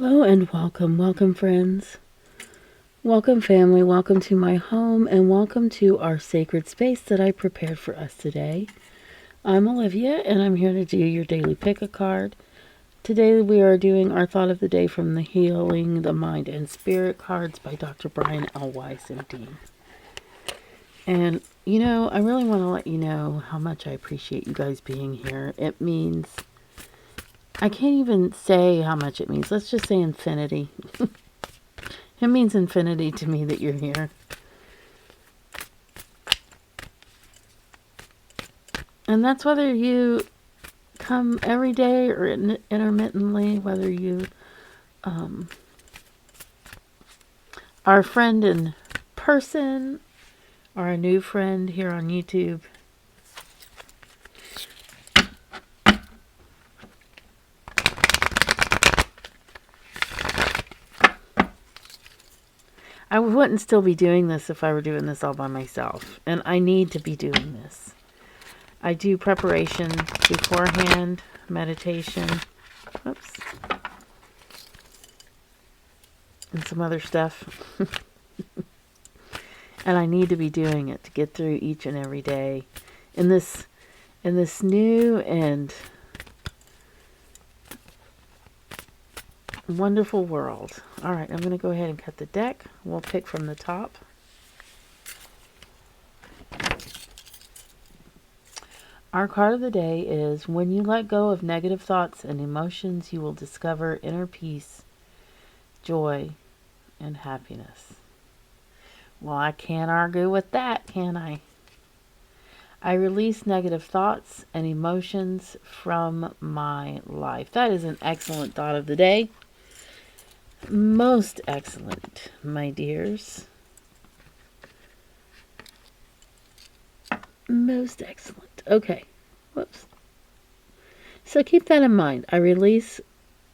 Hello and welcome friends. Welcome family, welcome to my home, and welcome to our sacred space that I prepared for us today. I'm Olivia and I'm here to do your daily pick a card. Today we are doing our thought of the day from the Healing the Mind and Spirit cards by Dr. Brian L. Weiss, MD. And I really want to let you know how much I appreciate you guys being here. It means, I can't even say how much it means. Let's just say infinity. It means infinity to me that you're here. And that's whether you come every day or intermittently, whether you are a friend in person or a new friend here on YouTube. I wouldn't still be doing this if I were doing this all by myself. And I need to be doing this. I do preparation beforehand, meditation, oops, and some other stuff. And I need to be doing it to get through each and every day in this new and wonderful world. All right, I'm going to go ahead and cut the deck. We'll pick from the top. Our card of the day is, when you let go of negative thoughts and emotions, you will discover inner peace, joy, and happiness. Well, I can't argue with that, can I? I release negative thoughts and emotions from my life. That is an excellent thought of the day. Most excellent, my dears. Most excellent. Okay. Whoops. So keep that in mind. I release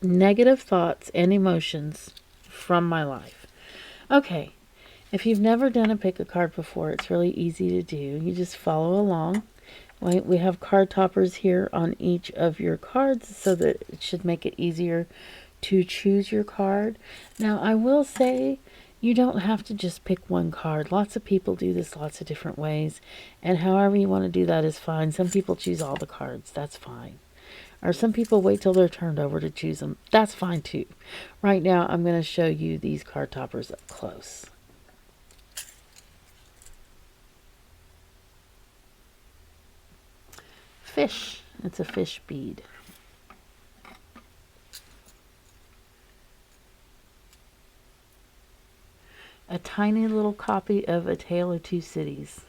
negative thoughts and emotions from my life. Okay. If you've never done a pick a card before, it's really easy to do. You just follow along. Right? We have card toppers here on each of your cards so that it should make it easier to choose your card. Now, I will say you don't have to just pick one card. Lots of people do this lots of different ways, and however you want to do that is fine. Some people choose all the cards. That's fine. Or some people wait till they're turned over to choose them. That's fine too. Right now, I'm going to show you these card toppers up close. Fish. It's a fish bead. A tiny little copy of A Tale of Two Cities.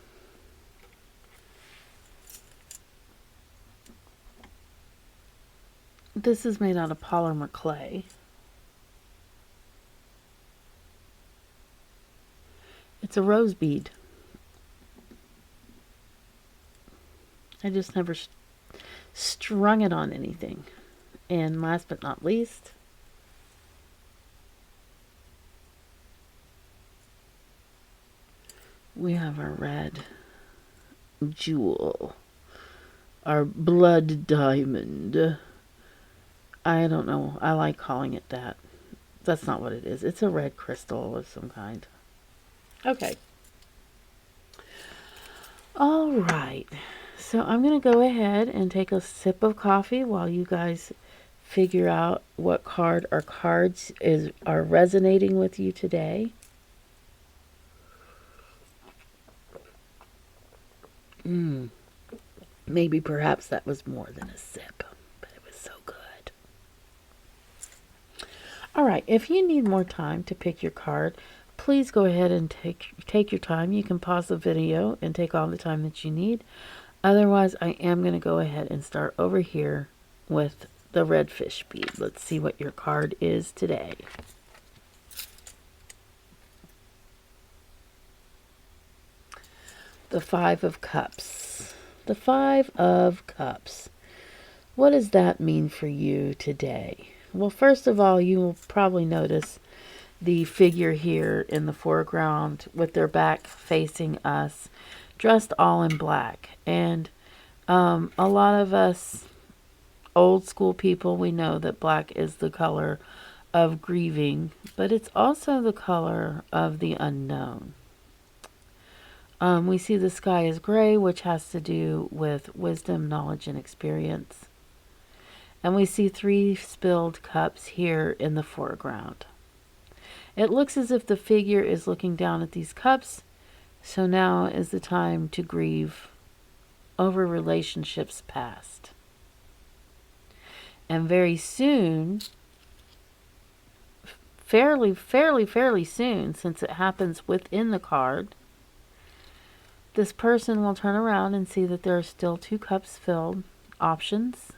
This is made out of polymer clay. It's a rose bead. I just never strung it on anything. And last but not least, we have our red jewel, our blood diamond. I don't know. I like calling it that. That's not what it is. It's a red crystal of some kind. Okay. All right. So I'm going to go ahead and take a sip of coffee while you guys figure out what card or cards are resonating with you today. Maybe perhaps that was more than a sip, but it was so good. All right, if you need more time to pick your card, please go ahead and take your time. You can pause the video and take all the time that you need. Otherwise, I am going to go ahead and start over here with the red fish bead. Let's see what your card is today. The Five of Cups. The Five of Cups. What does that mean for you today? Well, first of all, you will probably notice the figure here in the foreground with their back facing us, dressed all in black. And a lot of us old school people, we know that black is the color of grieving, but it's also the color of the unknown. We see the sky is gray, which has to do with wisdom, knowledge, and experience. And we see 3 spilled cups here in the foreground. It looks as if the figure is looking down at these cups, so now is the time to grieve over relationships past. And very soon, fairly soon, since it happens within the card, this person will turn around and see that there are still 2 cups filled options,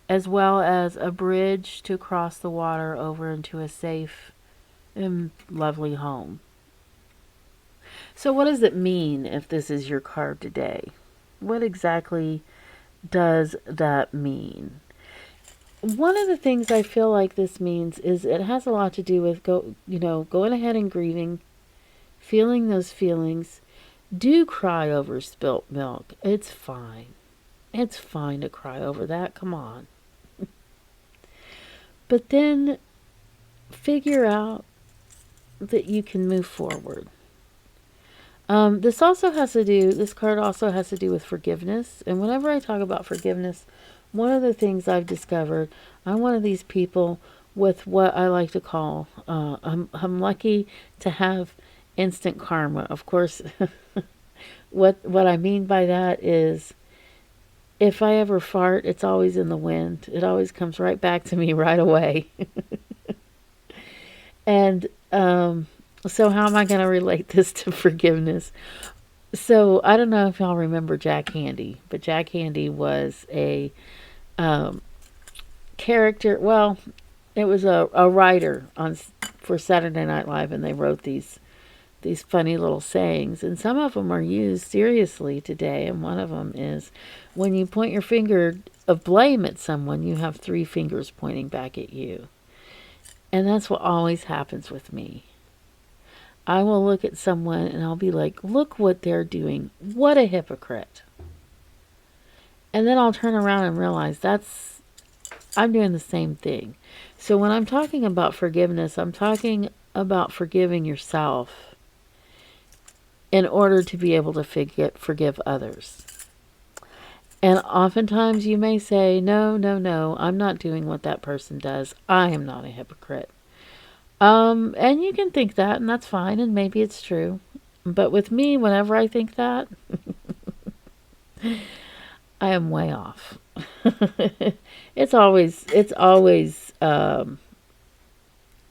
as well as a bridge to cross the water over into a safe and lovely home. So what does it mean if this is your card today? What exactly does that mean? One of the things I feel like this means is it has a lot to do with going ahead and grieving, feeling those feelings. Do cry over spilt milk. It's fine. It's fine to cry over that. Come on. But then figure out that you can move forward. This card also has to do with forgiveness. And whenever I talk about forgiveness, one of the things I've discovered, I'm one of these people with what I like to call, I'm lucky to have instant karma. Of course, what I mean by that is if I ever fart, it's always in the wind. It always comes right back to me right away. And so how am I going to relate this to forgiveness? So I don't know if y'all remember Jack Handy, but Jack Handy was a character. Well, it was a writer for Saturday Night Live, and they wrote these funny little sayings, and some of them are used seriously today. And one of them is, when you point your finger of blame at someone, you have 3 fingers pointing back at you. And that's what always happens with me. I will look at someone and I'll be like, look what they're doing. What a hypocrite. And then I'll turn around and realize I'm doing the same thing. So when I'm talking about forgiveness, I'm talking about forgiving yourself in order to be able to forgive others. And oftentimes you may say, no, I'm not doing what that person does. I am not a hypocrite. And you can think that, and that's fine, and maybe it's true. But with me, whenever I think that, I am way off. It's always, in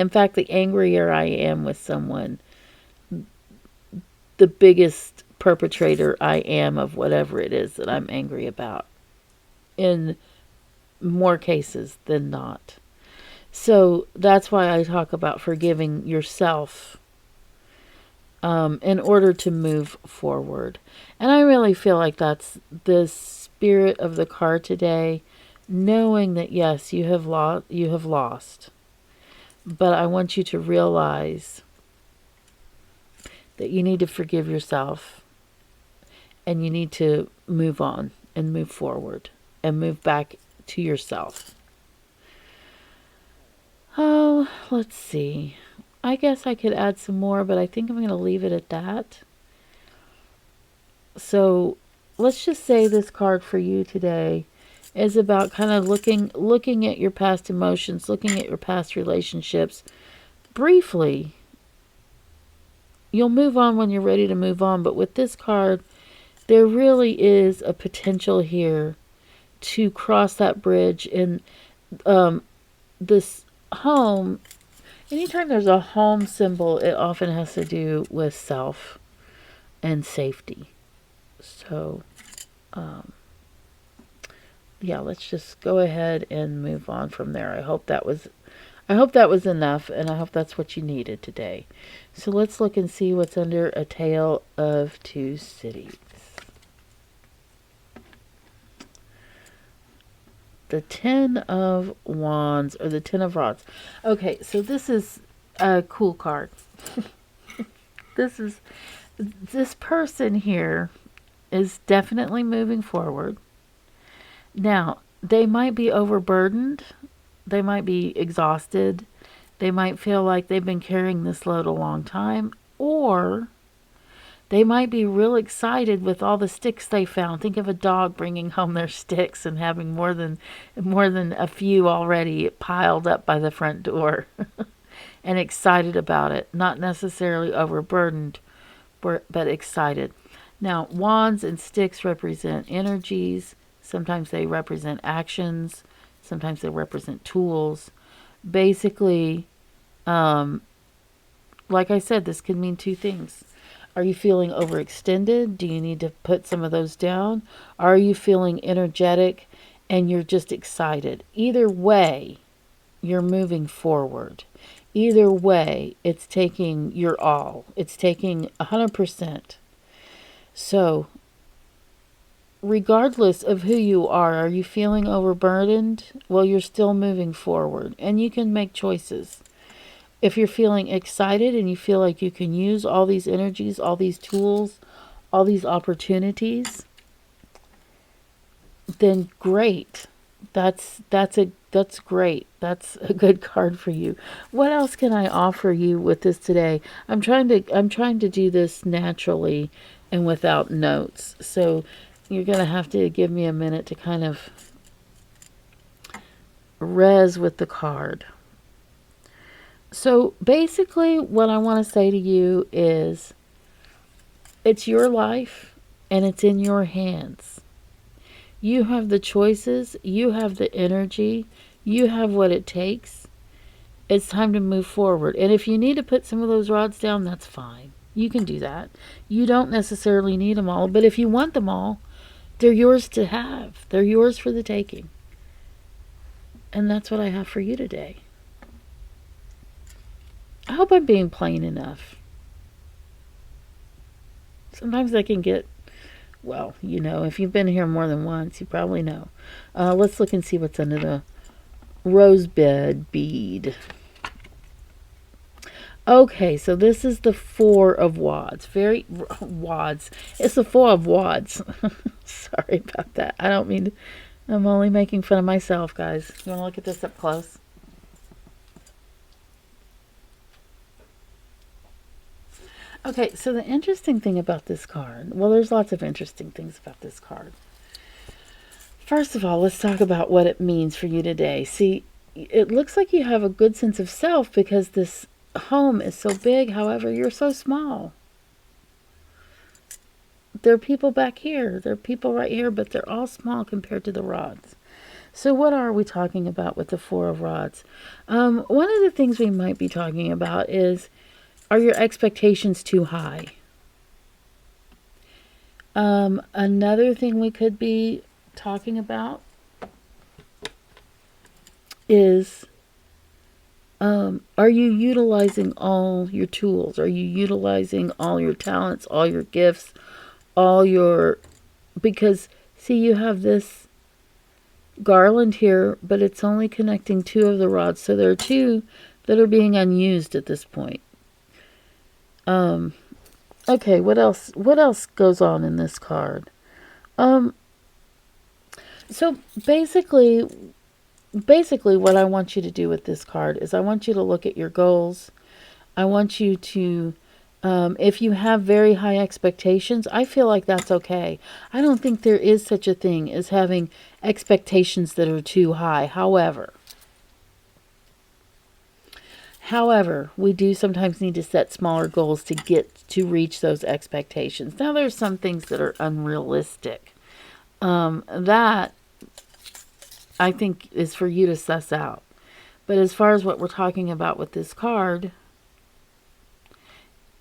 fact, the angrier I am with someone, the biggest perpetrator I am of whatever it is that I'm angry about, in more cases than not. So that's why I talk about forgiving yourself in order to move forward. And I really feel like that's the spirit of the card today, knowing that yes, you have lost, but I want you to realize that you need to forgive yourself. And you need to move on and move forward and move back to yourself. Oh, let's see. I guess I could add some more, but I think I'm going to leave it at that. So let's just say this card for you today is about kind of looking at your past emotions, looking at your past relationships briefly. You'll move on when you're ready to move on, but with this card, there really is a potential here to cross that bridge. And this home, anytime there's a home symbol, it often has to do with self and safety. So, yeah, let's just go ahead and move on from there. I hope that was enough, and I hope that's what you needed today. So let's look and see what's under A Tale of Two Cities. The 10 of Wands, or the 10 of Rods. Okay, so this is a cool card. This person here is definitely moving forward. Now, they might be overburdened. They might be exhausted. They might feel like they've been carrying this load a long time, or they might be real excited with all the sticks they found. Think of a dog bringing home their sticks and having more than a few already piled up by the front door and excited about it. Not necessarily overburdened, but excited. Now, wands and sticks represent energies. Sometimes they represent actions. Sometimes they represent tools. Basically, like I said, this could mean two things. Are you feeling overextended? Do you need to put some of those down? Are you feeling energetic and you're just excited? Either way, you're moving forward. Either way, it's taking your all. It's taking 100%. So, regardless of who you are you feeling overburdened? Well, you're still moving forward and you can make choices. If you're feeling excited and you feel like you can use all these energies, all these tools, all these opportunities, then great. That's great. That's a good card for you. What else can I offer you with this today? I'm trying to do this naturally and without notes. So you're going to have to give me a minute to kind of res with the card. So basically what I want to say to you is it's your life and it's in your hands. You have the choices, you have the energy, you have what it takes. It's time to move forward. And if you need to put some of those rods down, that's fine. You can do that. You don't necessarily need them all, but if you want them all, they're yours to have. They're yours for the taking. And that's what I have for you today. I hope I'm being plain enough. Sometimes I can get, well, if you've been here more than once, you probably know. Let's look and see what's under the Rosebud Bead. Okay, so this is the Four of Wands. It's the Four of Wands. Sorry about that. I don't mean to, I'm only making fun of myself, guys. You want to look at this up close? Okay, so the interesting thing about this card, well, there's lots of interesting things about this card. First of all, let's talk about what it means for you today. See, it looks like you have a good sense of self because this home is so big. However, you're so small. There are people back here. There are people right here, but they're all small compared to the rods. So what are we talking about with the Four of Rods? One of the things we might be talking about is, are your expectations too high? Another thing we could be talking about is, are you utilizing all your tools? Are you utilizing all your talents, all your gifts, because see, you have this garland here, but it's only connecting two of the rods. So there are two that are being unused at this point. Okay, what else goes on in this card? So basically what I want you to do with this card is I want you to look at your goals. I want you to, if you have very high expectations, I feel like that's okay. I don't think there is such a thing as having expectations that are too high. However, we do sometimes need to set smaller goals to reach those expectations. Now, there's some things that are unrealistic. That I think is for you to suss out. But as far as what we're talking about with this card,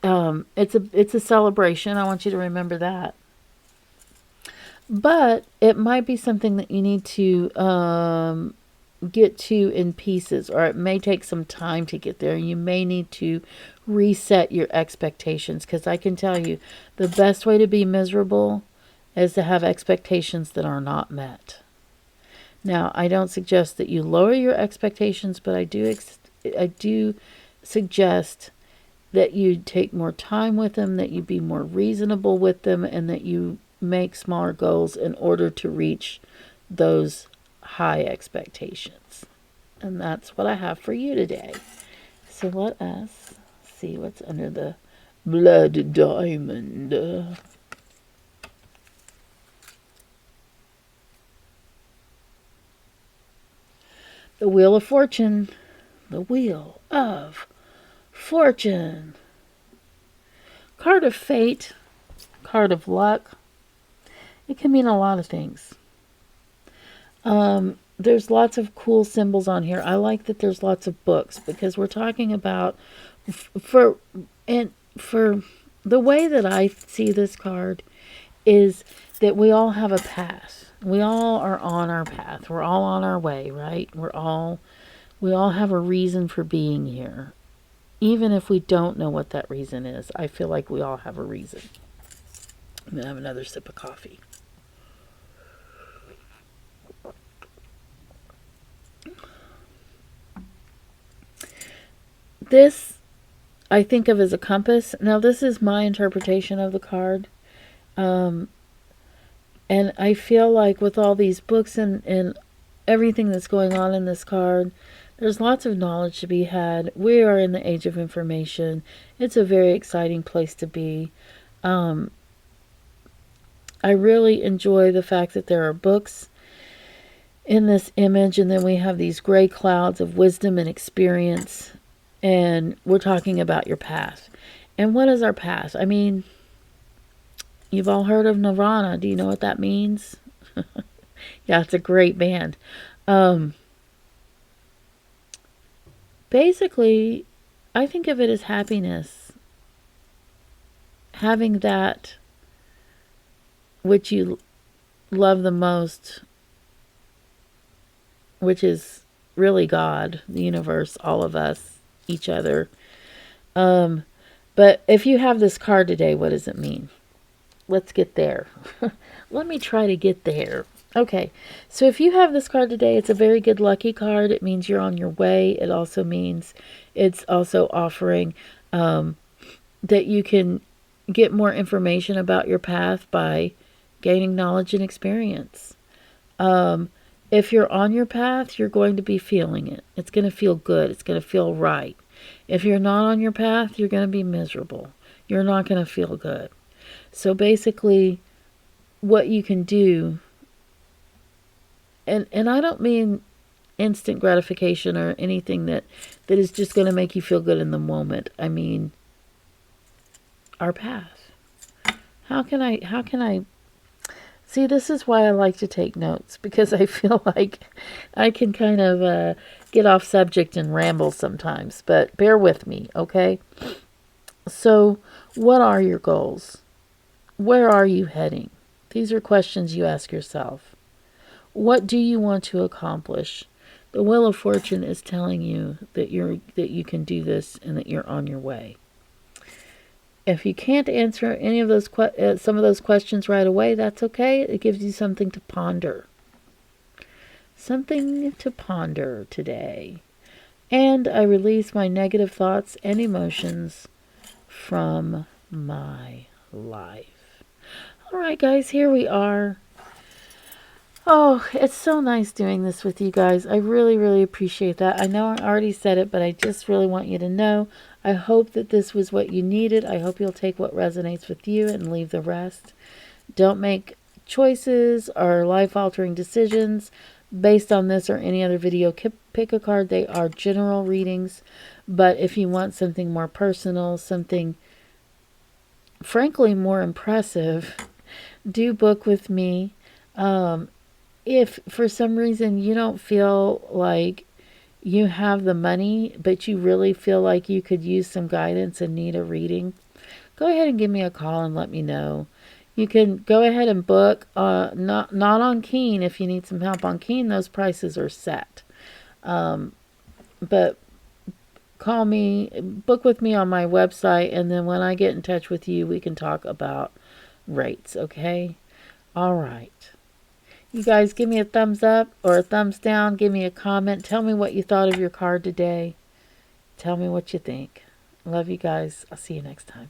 it's a celebration. I want you to remember that. But it might be something that you need to get to in pieces, or it may take some time to get there. You may need to reset your expectations, because I can tell you the best way to be miserable is to have expectations that are not met. Now, I don't suggest that you lower your expectations, but I do suggest that you take more time with them, that you be more reasonable with them, and that you make smaller goals in order to reach those high expectations. And that's what I have for you today. So let us see what's under the blood diamond. The Wheel of Fortune. The Wheel of Fortune. Card of Fate. Card of Luck. It can mean a lot of things. There's lots of cool symbols on here. I like that there's lots of books because we're talking about for the way that I see this card is that we all have a path. We all are on our path. We're all on our way, right? We all have a reason for being here. Even if we don't know what that reason is, I feel like we all have a reason. I'm going to have another sip of coffee. This I think of as a compass. Now, this is my interpretation of the card. And I feel like with all these books and everything that's going on in this card, there's lots of knowledge to be had. We are in the age of information. It's a very exciting place to be. I really enjoy the fact that there are books in this image, and then we have these gray clouds of wisdom and experience, and we're talking about your path. And what is our path? I mean, you've all heard of Nirvana. Do you know what that means? Yeah, it's a great band. Basically, I think of it as happiness. Having that which you love the most, which is really God, the universe, all of us, each other. But if you have this card today, what does it mean? Let's get there. Let me try to get there. Okay, so if you have this card today, it's a very good lucky card. It means you're on your way. It also means it's also offering that you can get more information about your path by gaining knowledge and experience. If you're on your path, you're going to be feeling it. It's going to feel good. It's going to feel right. If you're not on your path, you're going to be miserable. You're not going to feel good. So basically, what you can do, and I don't mean instant gratification or anything that is just going to make you feel good in the moment. I mean, our path. How can I see, this is why I like to take notes, because I feel like I can kind of get off subject and ramble sometimes, but bear with me, okay? So, what are your goals? Where are you heading? These are questions you ask yourself. What do you want to accomplish? The Wheel of Fortune is telling you that you can do this and that you're on your way. If you can't answer any of those some of those questions right away, that's okay. It gives you something to ponder. Something to ponder today. And I release my negative thoughts and emotions from my life. All right, guys, here we are. Oh, it's so nice doing this with you guys. I really, really appreciate that. I know I already said it, but I just really want you to know. I hope that this was what you needed. I hope you'll take what resonates with you and leave the rest. Don't make choices or life-altering decisions based on this or any other video. Pick a card. They are general readings. But if you want something more personal, something, frankly, more impressive, do book with me. If for some reason you don't feel like you have the money, but you really feel like you could use some guidance and need a reading, go ahead and give me a call and let me know. You can go ahead and book, not on Keen. If you need some help on Keen, those prices are set. But call me, book with me on my website, and then when I get in touch with you, we can talk about rates, okay? All right. You guys give me a thumbs up or a thumbs down. Give me a comment. Tell me what you thought of your card today. Tell me what you think. Love you guys. I'll see you next time.